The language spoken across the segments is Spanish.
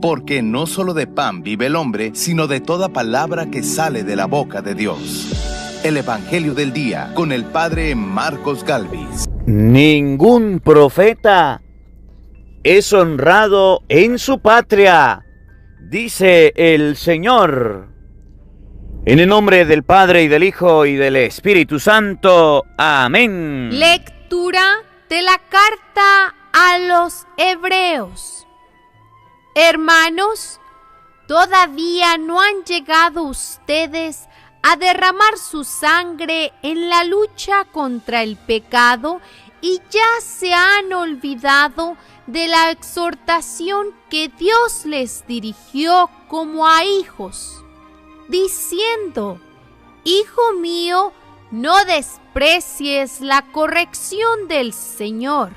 porque no solo de pan vive el hombre, sino de toda palabra que sale de la boca de Dios. El Evangelio del Día con el Padre Marcos Galvis. Ningún profeta es honrado en su patria, dice el Señor. En el nombre del Padre, y del Hijo, y del Espíritu Santo. Amén. Lectura de la carta a los Hebreos. Hermanos, todavía no han llegado ustedes a derramar su sangre en la lucha contra el pecado y ya se han olvidado de la exhortación que Dios les dirigió como a hijos, diciendo: Hijo mío, no desprecies la corrección del Señor,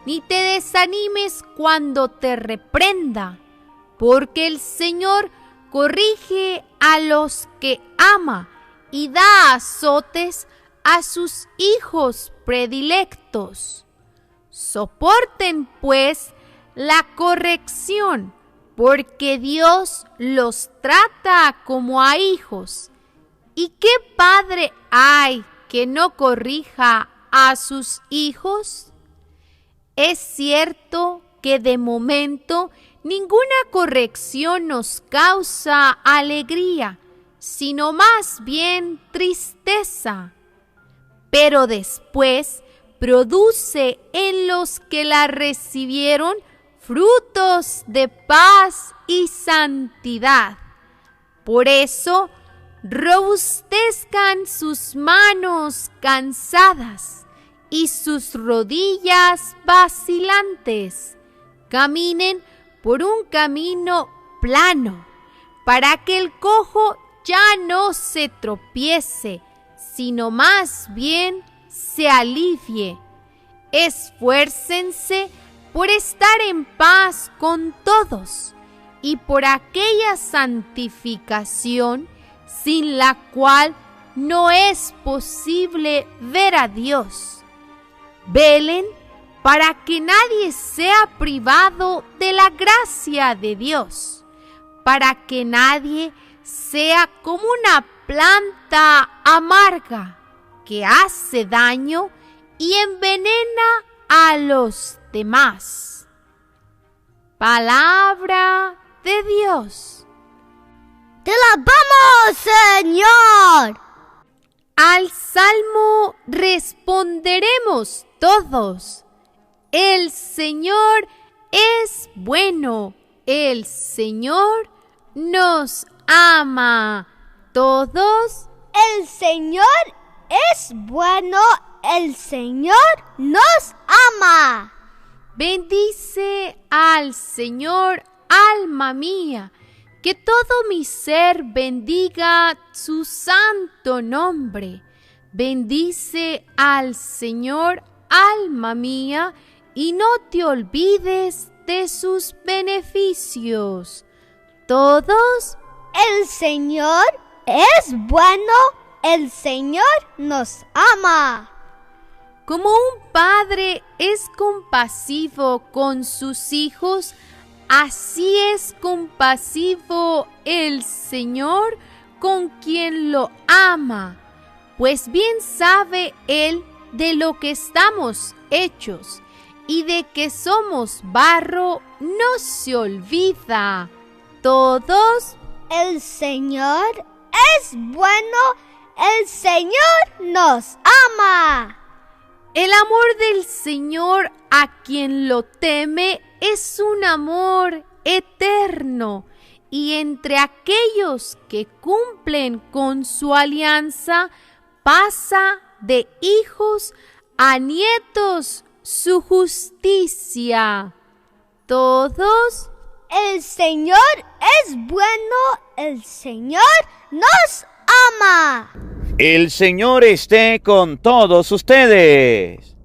ni te desanimes cuando te reprenda, porque el Señor corrige a los que ama y da azotes a sus hijos predilectos. Soporten, pues, la corrección, porque Dios los trata como a hijos. ¿Y qué padre hay que no corrija a sus hijos? Es cierto que de momento ninguna corrección nos causa alegría, sino más bien tristeza. Pero después produce en los que la recibieron frutos de paz y santidad. Por eso, robustezcan sus manos cansadas y sus rodillas vacilantes. Caminen por un camino plano, para que el cojo ya no se tropiece, sino más bien se alivie. Esfuércense por estar en paz con todos y por aquella santificación sin la cual no es posible ver a Dios. Velen para que nadie sea privado de la gracia de Dios, para que nadie sea como una planta amarga que hace daño y envenena a los demás. Palabra de Dios. ¡Te alabamos, Señor! Al salmo responderemos todos: el Señor es bueno, el Señor nos ama. Todos: el Señor es bueno, el Señor nos ama. Bendice al Señor, alma mía, que todo mi ser bendiga su santo nombre. Bendice al Señor, alma mía, y no te olvides de sus beneficios. Todos: el Señor es bueno, el Señor nos ama. Como un padre es compasivo con sus hijos, así es compasivo el Señor con quien lo ama, pues bien sabe Él de lo que estamos hechos, y de que somos barro no se olvida. Todos: el Señor es bueno, el Señor nos ama. El amor del Señor a quien lo teme es un amor eterno, y entre aquellos que cumplen con su alianza pasa de hijos a nietos su justicia. Todos: el Señor es bueno, el Señor nos ama. El Señor esté con todos ustedes.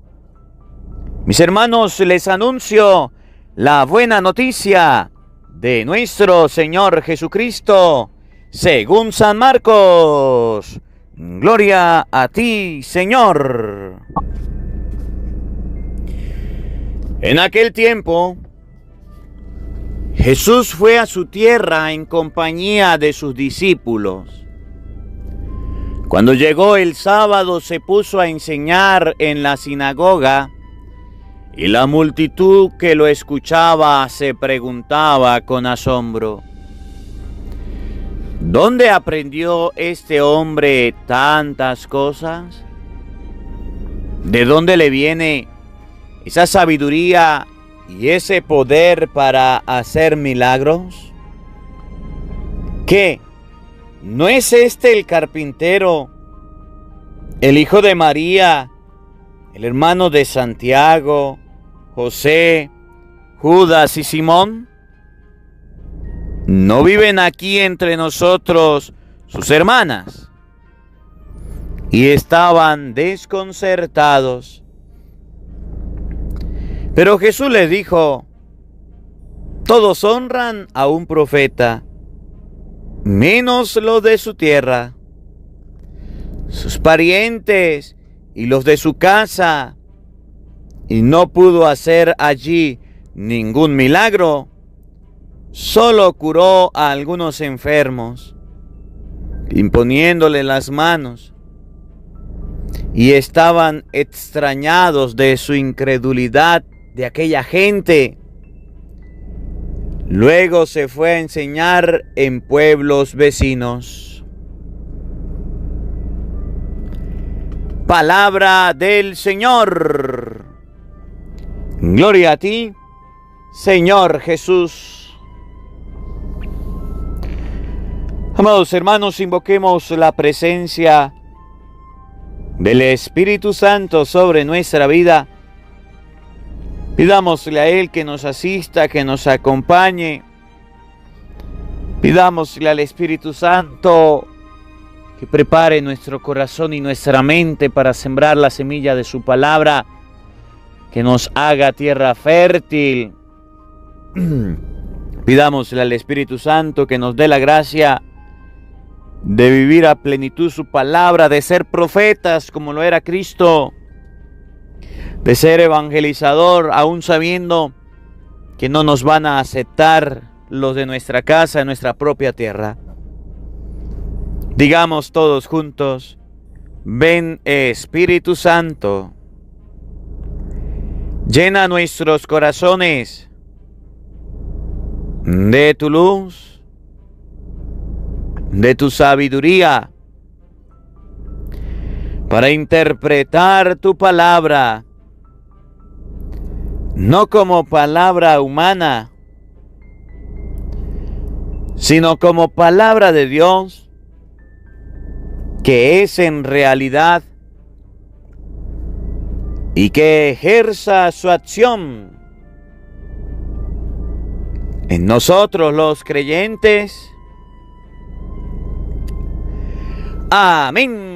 Mis hermanos, les anuncio la buena noticia de nuestro Señor Jesucristo, según San Marcos. Gloria a ti, Señor. En aquel tiempo, Jesús fue a su tierra en compañía de sus discípulos. Cuando llegó el sábado, se puso a enseñar en la sinagoga, y la multitud que lo escuchaba se preguntaba con asombro: ¿dónde aprendió este hombre tantas cosas? ¿De dónde le viene esa sabiduría y ese poder para hacer milagros? ¿Qué? ¿No es este el carpintero, el hijo de María, el hermano de Santiago, José, Judas y Simón? ¿No viven aquí entre nosotros sus hermanas? Y estaban desconcertados. Pero Jesús les dijo: todos honran a un profeta, menos los de su tierra. Sus parientes y los de su casa. Y no pudo hacer allí ningún milagro. Solo curó a algunos enfermos, imponiéndole las manos. Y estaban extrañados de su incredulidad de aquella gente. Luego se fue a enseñar en pueblos vecinos. Palabra del Señor. Gloria a ti, Señor Jesús. Amados hermanos, invoquemos la presencia del Espíritu Santo sobre nuestra vida. Pidámosle a Él que nos asista, que nos acompañe. Pidámosle al Espíritu Santo que prepare nuestro corazón y nuestra mente para sembrar la semilla de su palabra, que nos haga tierra fértil. Pidámosle al Espíritu Santo que nos dé la gracia de vivir a plenitud su palabra, de ser profetas como lo era Cristo, de ser evangelizador, aún sabiendo que no nos van a aceptar los de nuestra casa, de nuestra propia tierra. Digamos todos juntos: ven Espíritu Santo, llena nuestros corazones de tu luz, de tu sabiduría, para interpretar tu palabra, no como palabra humana, sino como palabra de Dios, que es en realidad y que ejerza su acción en nosotros los creyentes. Amén.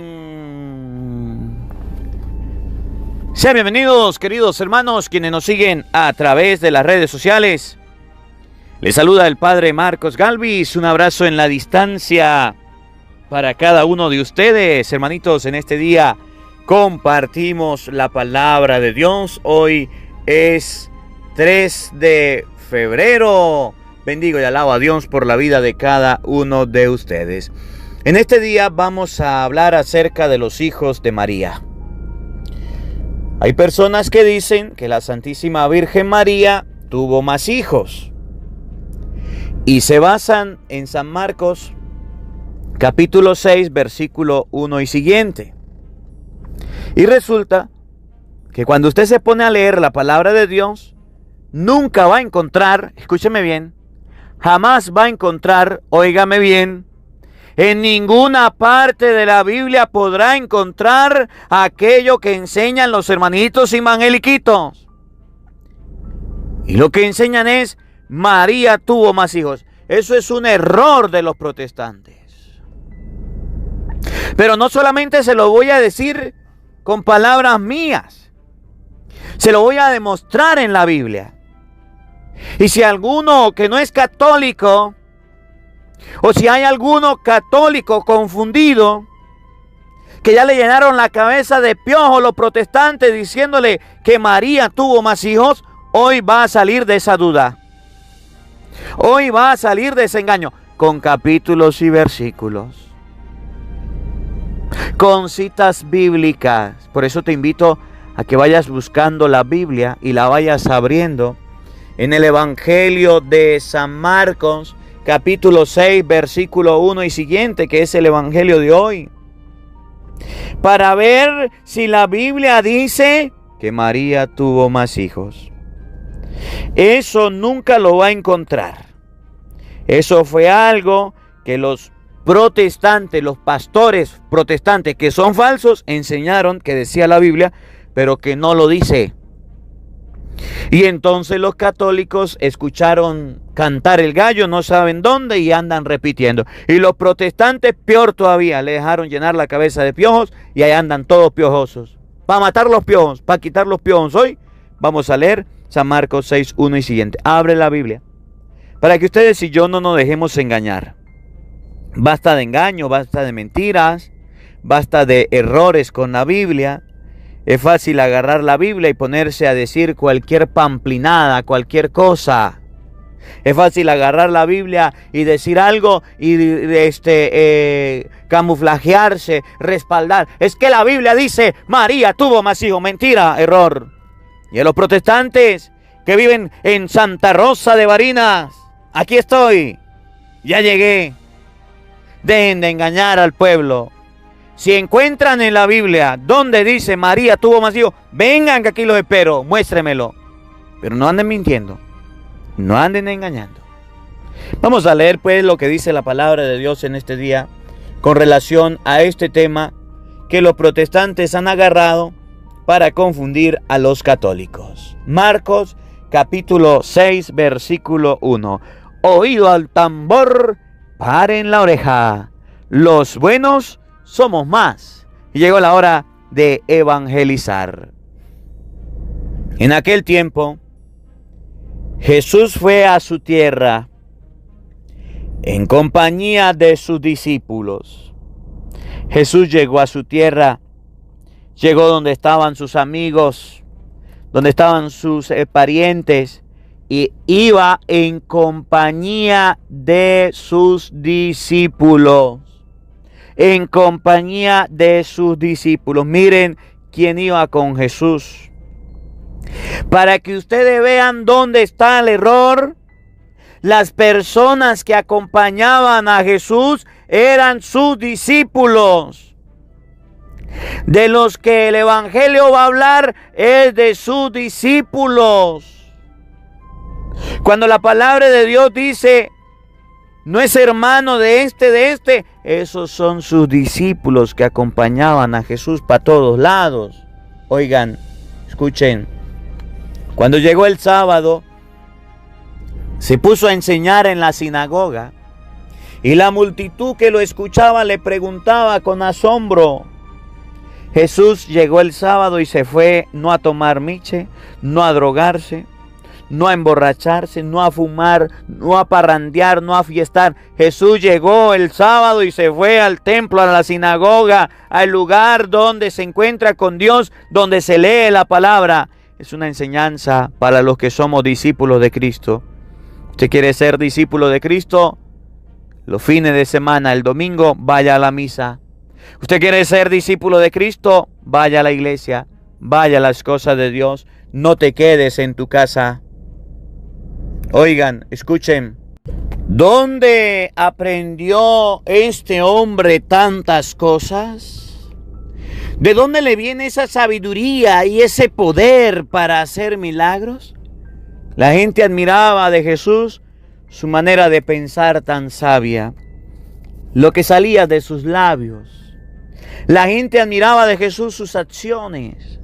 Sean bienvenidos, queridos hermanos, quienes nos siguen a través de las redes sociales. Les saluda el Padre Marcos Galvis. Un abrazo en la distancia para cada uno de ustedes, hermanitos. En este día compartimos la palabra de Dios. Hoy es 3 de febrero. Bendigo y alabo a Dios por la vida de cada uno de ustedes. En este día vamos a hablar acerca de los hijos de María. Hay personas que dicen que la Santísima Virgen María tuvo más hijos y se basan en San Marcos capítulo 6, versículo 1 y siguiente. Y resulta que cuando usted se pone a leer la palabra de Dios, nunca va a encontrar, escúcheme bien, jamás va a encontrar, óigame bien, en ninguna parte de la Biblia podrá encontrar aquello que enseñan los hermanitos evangeliquitos. Y lo que enseñan es: María tuvo más hijos. Eso es un error de los protestantes. Pero no solamente se lo voy a decir con palabras mías, se lo voy a demostrar en la Biblia. Y si alguno que no es católico, o si hay alguno católico confundido, que ya le llenaron la cabeza de piojo los protestantes diciéndole que María tuvo más hijos, hoy va a salir de esa duda. Hoy va a salir de ese engaño con capítulos y versículos, con citas bíblicas. Por eso te invito a que vayas buscando la Biblia y la vayas abriendo en el Evangelio de San Marcos, capítulo 6, versículo 1 y siguiente, que es el Evangelio de hoy, para ver si la Biblia dice que María tuvo más hijos. Eso nunca lo va a encontrar. Eso fue algo que los protestantes, los pastores protestantes que son falsos, enseñaron que decía la Biblia, pero que no lo dice. Y entonces los católicos escucharon cantar el gallo, no saben dónde, y andan repitiendo. Y los protestantes, peor todavía, le dejaron llenar la cabeza de piojos y ahí andan todos piojosos. Para matar los piojos, para quitar los piojos. Hoy vamos a leer San Marcos 6, 1 y siguiente. Abre la Biblia para que ustedes y yo no nos dejemos engañar. Basta de engaño, basta de mentiras, basta de errores con la Biblia. Es fácil agarrar la Biblia y ponerse a decir cualquier pamplinada, cualquier cosa. Es fácil agarrar la Biblia y decir algo y camuflajearse, respaldar. Es que la Biblia dice, María tuvo más hijos. Mentira, error. Y a los protestantes que viven en Santa Rosa de Barinas, aquí estoy, ya llegué. Dejen de engañar al pueblo. Si encuentran en la Biblia donde dice María tuvo más hijos, vengan que aquí los espero, muéstremelo. Pero no anden mintiendo, no anden engañando. Vamos a leer pues lo que dice la palabra de Dios en este día con relación a este tema que los protestantes han agarrado para confundir a los católicos. Marcos capítulo 6 versículo 1. Oído al tambor, paren la oreja. Los buenos somos más. Y llegó la hora de evangelizar. En aquel tiempo, Jesús fue a su tierra en compañía de sus discípulos. Jesús llegó a su tierra, llegó donde estaban sus amigos, donde estaban sus parientes, y iba en compañía de sus discípulos. En compañía de sus discípulos. Miren quién iba con Jesús. Para que ustedes vean dónde está el error. Las personas que acompañaban a Jesús eran sus discípulos. De los que el Evangelio va a hablar es de sus discípulos. Cuando la palabra de Dios dice, no es hermano de este, esos son sus discípulos que acompañaban a Jesús para todos lados. Oigan, escuchen, cuando llegó el sábado, se puso a enseñar en la sinagoga y la multitud que lo escuchaba le preguntaba con asombro. Jesús llegó el sábado y se fue no a tomar miche, no a drogarse, no a emborracharse, no a fumar, no a parrandear, no a fiestar. Jesús llegó el sábado y se fue al templo, a la sinagoga, al lugar donde se encuentra con Dios, donde se lee la palabra. Es una enseñanza para los que somos discípulos de Cristo. ¿Usted quiere ser discípulo de Cristo? Los fines de semana, el domingo, vaya a la misa. ¿Usted quiere ser discípulo de Cristo? Vaya a la iglesia, vaya a las cosas de Dios. No te quedes en tu casa. Oigan, escuchen. ¿Dónde aprendió este hombre tantas cosas? ¿De dónde le viene esa sabiduría y ese poder para hacer milagros? La gente admiraba de Jesús su manera de pensar tan sabia, lo que salía de sus labios. La gente admiraba de Jesús sus acciones.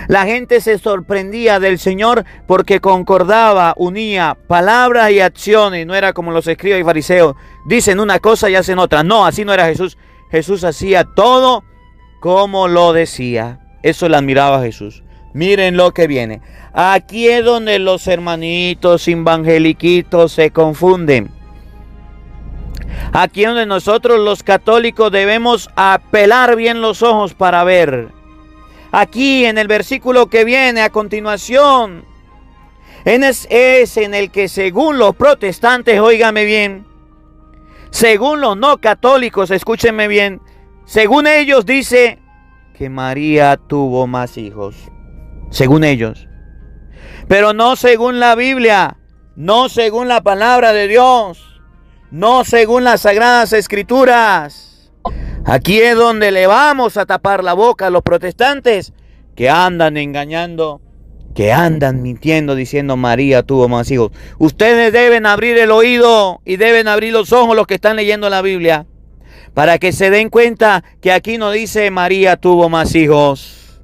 La gente se sorprendía del Señor porque concordaba, unía palabras y acciones. No era como los escribas y fariseos. Dicen una cosa y hacen otra. No, así no era Jesús. Jesús hacía todo como lo decía. Eso le admiraba a Jesús. Miren lo que viene. Aquí es donde los hermanitos evangeliquitos se confunden. Aquí es donde nosotros los católicos debemos apelar bien los ojos para ver. Aquí en el versículo que viene a continuación, Es en el que según los protestantes, óigame bien, según los no católicos, escúchenme bien, según ellos dice que María tuvo más hijos, según ellos. Pero no según la Biblia, no según la palabra de Dios, no según las Sagradas Escrituras. Aquí es donde le vamos a tapar la boca a los protestantes que andan engañando, que andan mintiendo diciendo María tuvo más hijos. Ustedes deben abrir el oído y deben abrir los ojos los que están leyendo la Biblia para que se den cuenta que aquí no dice María tuvo más hijos.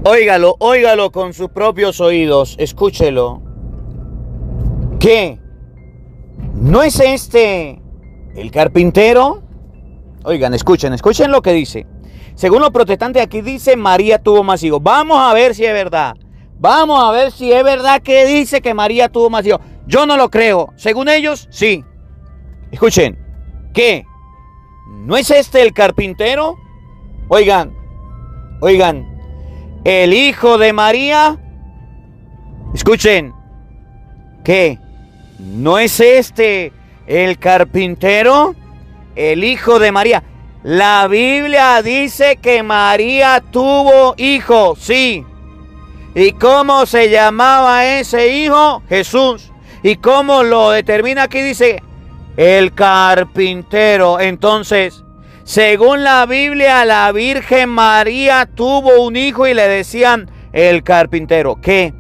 Óigalo, óigalo con sus propios oídos, escúchelo. ¿Qué? ¿No es este el carpintero? Oigan, escuchen lo que dice. Según los protestantes aquí dice María tuvo más hijos. Vamos a ver si es verdad. Vamos a ver si es verdad que dice que María tuvo más hijos. Yo no lo creo. Según ellos, sí. Escuchen. ¿Qué? ¿No es este el carpintero? Oigan. El hijo de María. Escuchen. ¿Qué? ¿No es este el carpintero? El hijo de María. La Biblia dice que María tuvo hijo, sí. ¿Y cómo se llamaba ese hijo? Jesús. ¿Y cómo lo determina aquí? Dice, el carpintero. Entonces, según la Biblia, la Virgen María tuvo un hijo y le decían el carpintero. ¿Qué?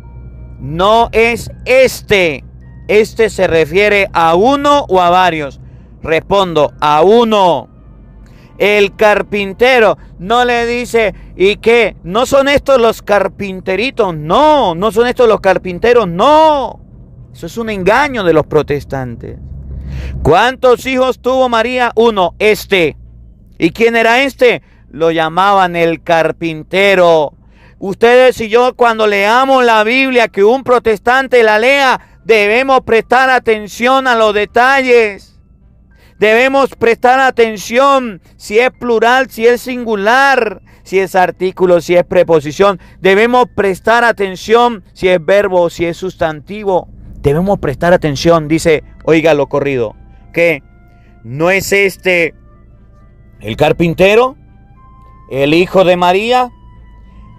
No es este. Este se refiere a uno o a varios. Respondo, a uno. El carpintero no le dice, ¿y qué? ¿No son estos los carpinteritos? No, no son estos los carpinteros, no. Eso es un engaño de los protestantes. ¿Cuántos hijos tuvo María? Uno, este. ¿Y quién era este? Lo llamaban el carpintero. Ustedes y yo, cuando leamos la Biblia, que un protestante la lea, debemos prestar atención a los detalles. Debemos prestar atención si es plural, si es singular, si es artículo, si es preposición. Debemos prestar atención si es verbo, si es sustantivo. Debemos prestar atención, dice, oiga lo corrido, que ¿no es este el carpintero, el hijo de María,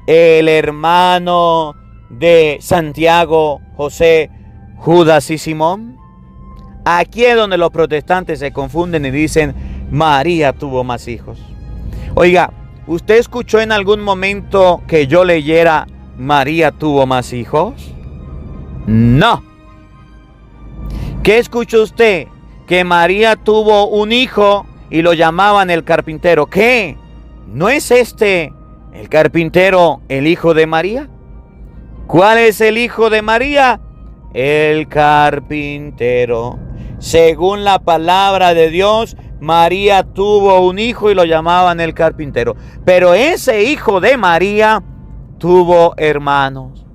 el hermano de Santiago, José, Judas y Simón? Aquí es donde los protestantes se confunden y dicen, María tuvo más hijos. Oiga, ¿usted escuchó en algún momento que yo leyera María tuvo más hijos? No. ¿Qué escuchó usted? Que María tuvo un hijo y lo llamaban el carpintero. ¿Qué? ¿No es este el carpintero el hijo de María? ¿Cuál es el hijo de María? El carpintero. Según la palabra de Dios, María tuvo un hijo y lo llamaban el carpintero. Pero ese hijo de María tuvo hermanos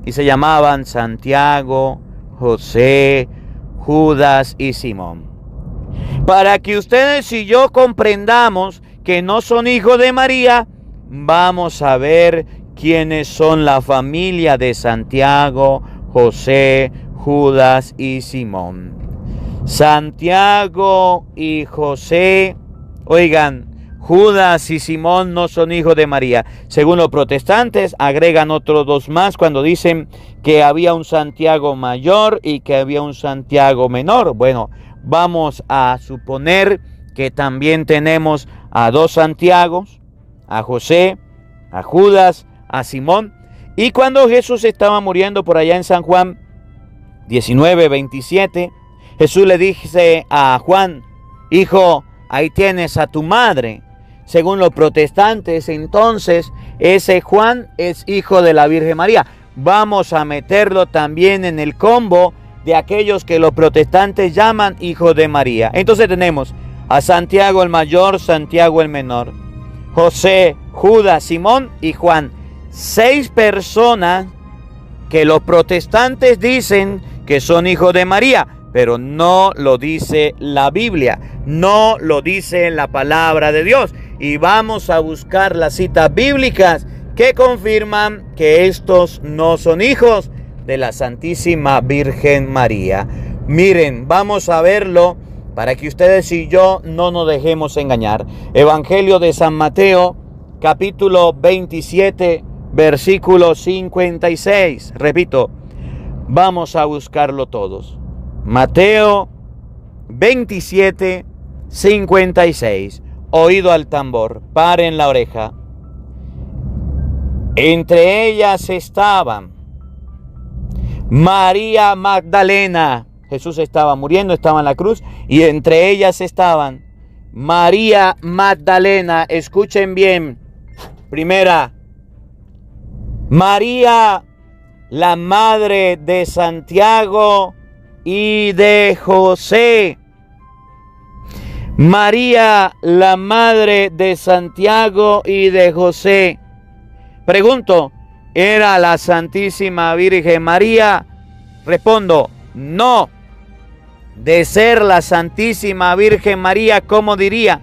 y se llamaban Santiago, José, Judas y Simón. Para que ustedes y yo comprendamos que no son hijos de María, vamos a ver quiénes son la familia de Santiago, José, Judas y Simón. Santiago y José, oigan, Judas y Simón no son hijos de María. Según los protestantes, agregan otros dos más cuando dicen que había un Santiago mayor y que había un Santiago menor. Bueno, vamos a suponer que también tenemos a dos Santiagos, a José, a Judas, a Simón. Y cuando Jesús estaba muriendo por allá en San Juan 19:27, Jesús le dice a Juan, hijo, ahí tienes a tu madre. Según los protestantes, entonces, ese Juan es hijo de la Virgen María. Vamos a meterlo también en el combo de aquellos que los protestantes llaman hijos de María. Entonces tenemos a Santiago el mayor, Santiago el menor, José, Judas, Simón y Juan. 6 personas que los protestantes dicen que son hijos de María, pero no lo dice la Biblia, no lo dice la palabra de Dios. Y vamos a buscar las citas bíblicas que confirman que estos no son hijos de la Santísima Virgen María. Miren, vamos a verlo para que ustedes y yo no nos dejemos engañar. Evangelio de San Mateo, capítulo 27, versículo 56. Repito, vamos a buscarlo todos. Mateo 27, 56. Oído al tambor, paren la oreja. Entre ellas estaban María Magdalena. Jesús estaba muriendo, estaba en la cruz, y entre ellas estaban María Magdalena. Escuchen bien. Primera, María, la madre de Santiago y de José. María, la madre de Santiago y de José. Pregunto, ¿era la Santísima Virgen María? Respondo, no. De ser la Santísima Virgen María, ¿cómo diría?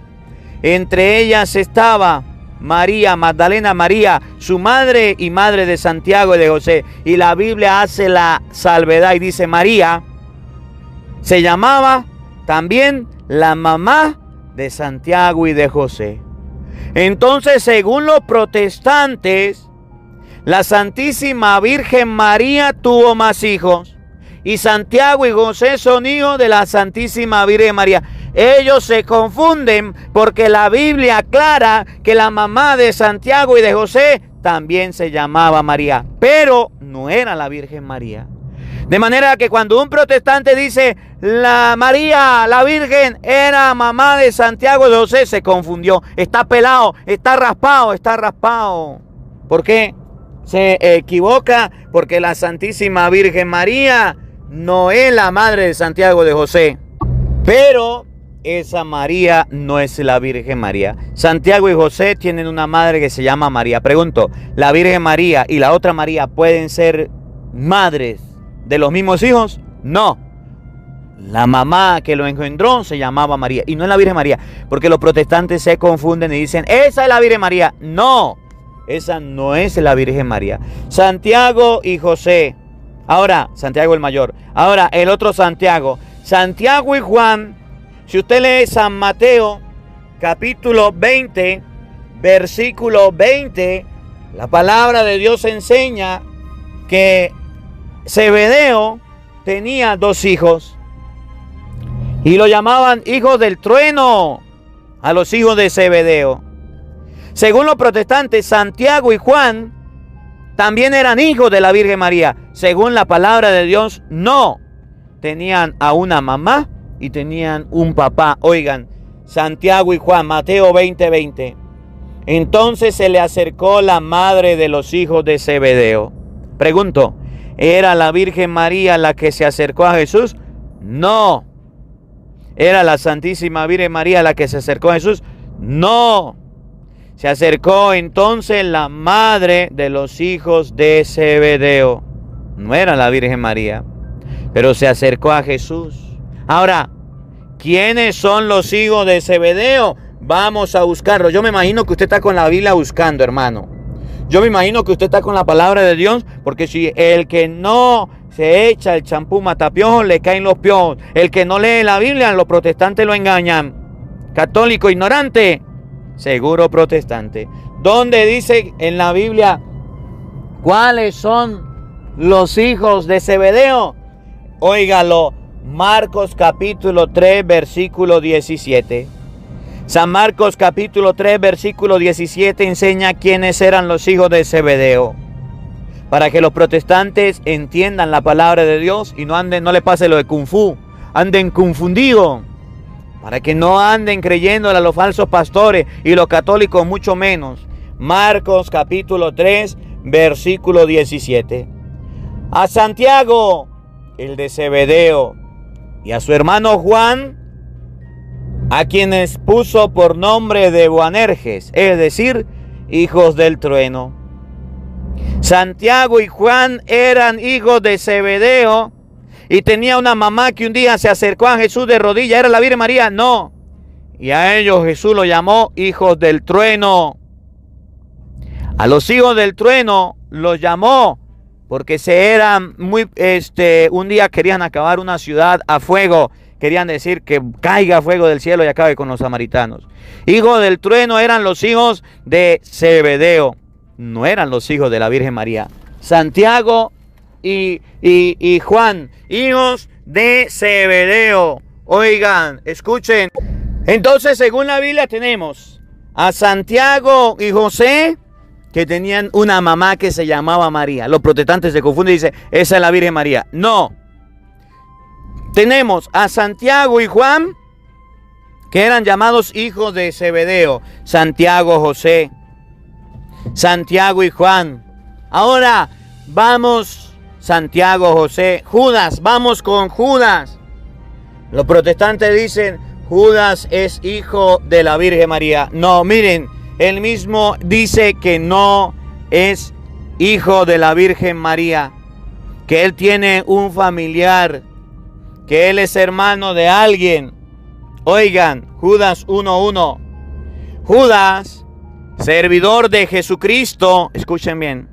Entre ellas estaba María Magdalena, María, su madre y madre de Santiago y de José. Y la Biblia hace la salvedad y dice, María se llamaba también la mamá de Santiago y de José. Entonces, según los protestantes, la Santísima Virgen María tuvo más hijos. Y Santiago y José son hijos de la Santísima Virgen María. Ellos se confunden porque la Biblia aclara que la mamá de Santiago y de José también se llamaba María, pero no era la Virgen María. De manera que cuando un protestante dice la María, la Virgen, era mamá de Santiago y de José, se confundió. Está pelado, está raspado, está raspado. ¿Por qué? Se equivoca porque la Santísima Virgen María no es la madre de Santiago de José, pero esa María no es la Virgen María. Santiago y José tienen una madre que se llama María. Pregunto, ¿la Virgen María y la otra María pueden ser madres de los mismos hijos? No. La mamá que lo engendró se llamaba María y no es la Virgen María, porque los protestantes se confunden y dicen, esa es la Virgen María. No, esa no es la Virgen María. Santiago y José. Ahora, Santiago el mayor. Ahora, el otro Santiago. Santiago y Juan. Si usted lee San Mateo, capítulo 20, versículo 20, la palabra de Dios enseña que Zebedeo tenía dos hijos y lo llamaban hijos del trueno a los hijos de Zebedeo. Según los protestantes, Santiago y Juan también eran hijos de la Virgen María. Según la palabra de Dios, no. Tenían a una mamá y tenían un papá. Oigan, Santiago y Juan, Mateo 20:20. Entonces se le acercó la madre de los hijos de Zebedeo. Pregunto, ¿era la Virgen María la que se acercó a Jesús? No. ¿Era la Santísima Virgen María la que se acercó a Jesús? No. Se acercó entonces la madre de los hijos de Zebedeo. No era la Virgen María, pero se acercó a Jesús. Ahora, ¿quiénes son los hijos de Zebedeo? Vamos a buscarlo. Yo me imagino que usted está con la Biblia buscando, hermano. Yo me imagino que usted está con la palabra de Dios, porque si el que no se echa el champú matapiojos, le caen los piojos. El que no lee la Biblia, los protestantes lo engañan. Católico ignorante, seguro protestante. ¿Dónde dice en la Biblia cuáles son los hijos de Zebedeo? Óigalo, Marcos capítulo 3, versículo 17. San Marcos capítulo 3, versículo 17 enseña quiénes eran los hijos de Zebedeo, para que los protestantes entiendan la palabra de Dios y no le pase lo de Kung Fu, anden confundidos, para que no anden creyéndole a los falsos pastores y los católicos mucho menos. Marcos capítulo 3, versículo 17. A Santiago, el de Zebedeo, y a su hermano Juan, a quienes puso por nombre de Boanerges, es decir, hijos del trueno. Santiago y Juan eran hijos de Zebedeo y tenía una mamá que un día se acercó a Jesús de rodillas. ¿Era la Virgen María? No. Y a ellos Jesús los llamó hijos del trueno. A los hijos del trueno los llamó porque un día querían acabar una ciudad a fuego. Querían decir que caiga fuego del cielo y acabe con los samaritanos. Hijos del trueno eran los hijos de Zebedeo. No eran los hijos de la Virgen María. Santiago y Juan, hijos de Zebedeo. Oigan, escuchen. Entonces, según la Biblia, tenemos a Santiago y José, que tenían una mamá que se llamaba María. Los protestantes se confunden y dicen, esa es la Virgen María. No. Tenemos a Santiago y Juan, que eran llamados hijos de Zebedeo. Santiago, José, Santiago y Juan. Ahora vamos, Santiago, José, Judas, vamos con Judas. Los protestantes dicen, Judas es hijo de la Virgen María. No, miren, él mismo dice que no es hijo de la Virgen María, que él tiene un familiar, que él es hermano de alguien. Oigan, Judas 1:1. Judas, servidor de Jesucristo, escuchen bien,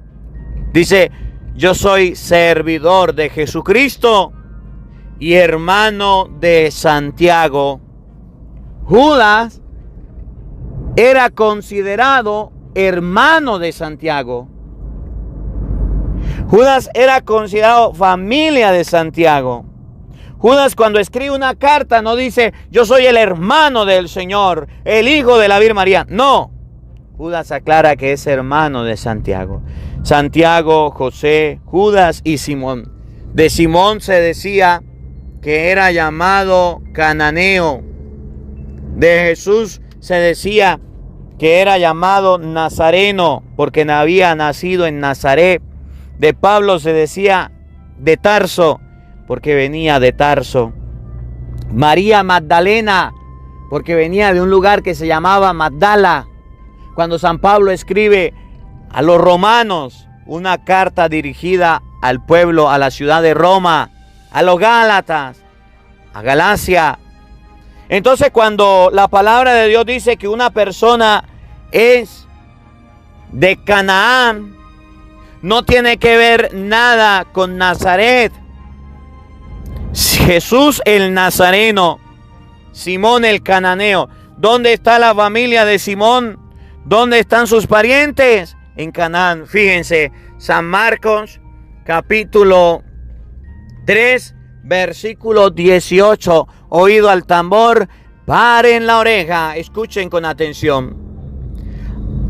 dice, yo soy servidor de Jesucristo y hermano de Santiago. Judas era considerado hermano de Santiago. Judas era considerado familia de Santiago. Judas, cuando escribe una carta, no dice, yo soy el hermano del Señor, el hijo de la Virgen María. No. Judas aclara que es hermano de Santiago. Santiago, José, Judas y Simón. De Simón se decía que era llamado cananeo. De Jesús se decía que era llamado nazareno, porque había nacido en Nazaret. De Pablo se decía de Tarso, porque venía de Tarso. María Magdalena, porque venía de un lugar que se llamaba Magdala. Cuando San Pablo escribe a los romanos una carta dirigida al pueblo, a la ciudad de Roma, a los Gálatas, a Galacia. Entonces, cuando la palabra de Dios dice que una persona es de Canaán, no tiene que ver nada con Nazaret. Jesús el Nazareno, Simón el Cananeo. ¿Dónde está la familia de Simón? ¿Dónde están sus parientes? En Canaán. Fíjense, San Marcos, capítulo 3, versículo 18. Oído al tambor, paren la oreja, escuchen con atención.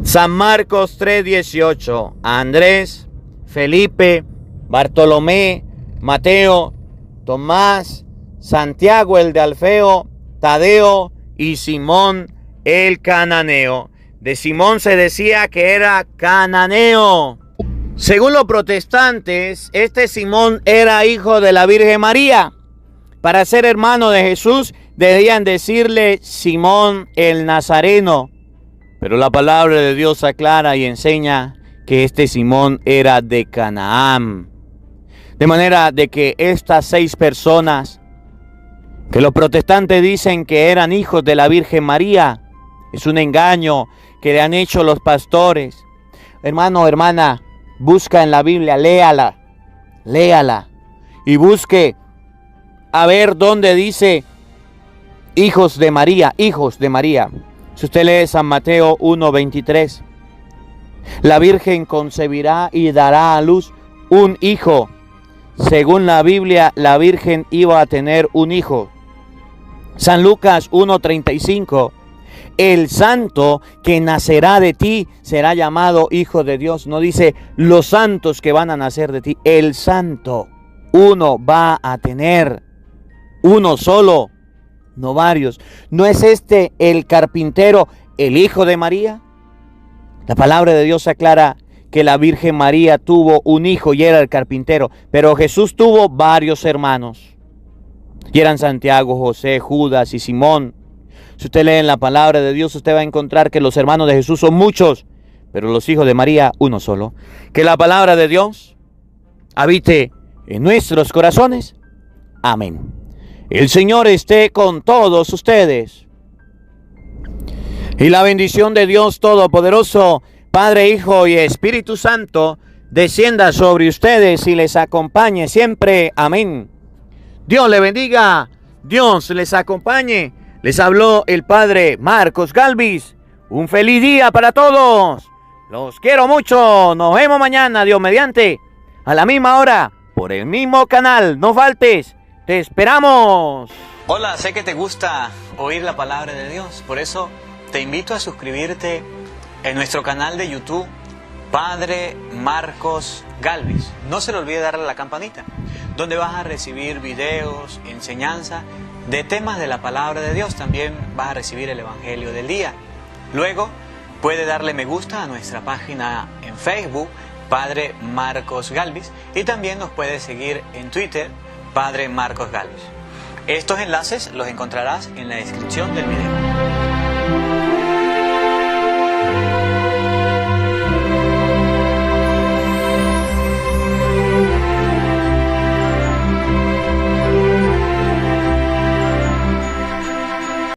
San Marcos 3:18. Andrés, Felipe, Bartolomé, Mateo, Tomás, Santiago el de Alfeo, Tadeo y Simón el cananeo. De Simón se decía que era cananeo. Según los protestantes, este Simón era hijo de la Virgen María. Para ser hermano de Jesús, debían decirle Simón el Nazareno. Pero la palabra de Dios aclara y enseña que este Simón era de Canaán. De manera de que estas 6 personas que los protestantes dicen que eran hijos de la Virgen María, es un engaño que le han hecho los pastores. Hermano, hermana, busca en la Biblia, léala y busque a ver dónde dice hijos de María. Si usted lee San Mateo 1:23, la Virgen concebirá y dará a luz un hijo. Según la Biblia, la Virgen iba a tener un hijo. San Lucas 1:35, el santo que nacerá de ti será llamado Hijo de Dios. No dice los santos que van a nacer de ti, el santo. Uno va a tener, uno solo, no varios. ¿No es este el carpintero, el hijo de María? La palabra de Dios aclara que la Virgen María tuvo un hijo y era el carpintero, pero Jesús tuvo varios hermanos. Y eran Santiago, José, Judas y Simón. Si usted lee en la palabra de Dios, usted va a encontrar que los hermanos de Jesús son muchos, pero los hijos de María, uno solo. Que la palabra de Dios habite en nuestros corazones. Amén. El Señor esté con todos ustedes. Y la bendición de Dios Todopoderoso, Padre, Hijo y Espíritu Santo, descienda sobre ustedes y les acompañe siempre. Amén. Dios le bendiga, Dios les acompañe. Les habló el Padre Marcos Galvis. Un feliz día para todos. Los quiero mucho. Nos vemos mañana, Dios mediante, a la misma hora, por el mismo canal. No faltes. Te esperamos. Hola, sé que te gusta oír la palabra de Dios. Por eso te invito a suscribirte en nuestro canal de YouTube, Padre Marcos Galvis. No se le olvide darle a la campanita, donde vas a recibir videos, enseñanza de temas de la palabra de Dios. También vas a recibir el Evangelio del día. Luego puede darle me gusta a nuestra página en Facebook, Padre Marcos Galvis, y también nos puede seguir en Twitter, Padre Marcos Galvis. Estos enlaces los encontrarás en la descripción del video.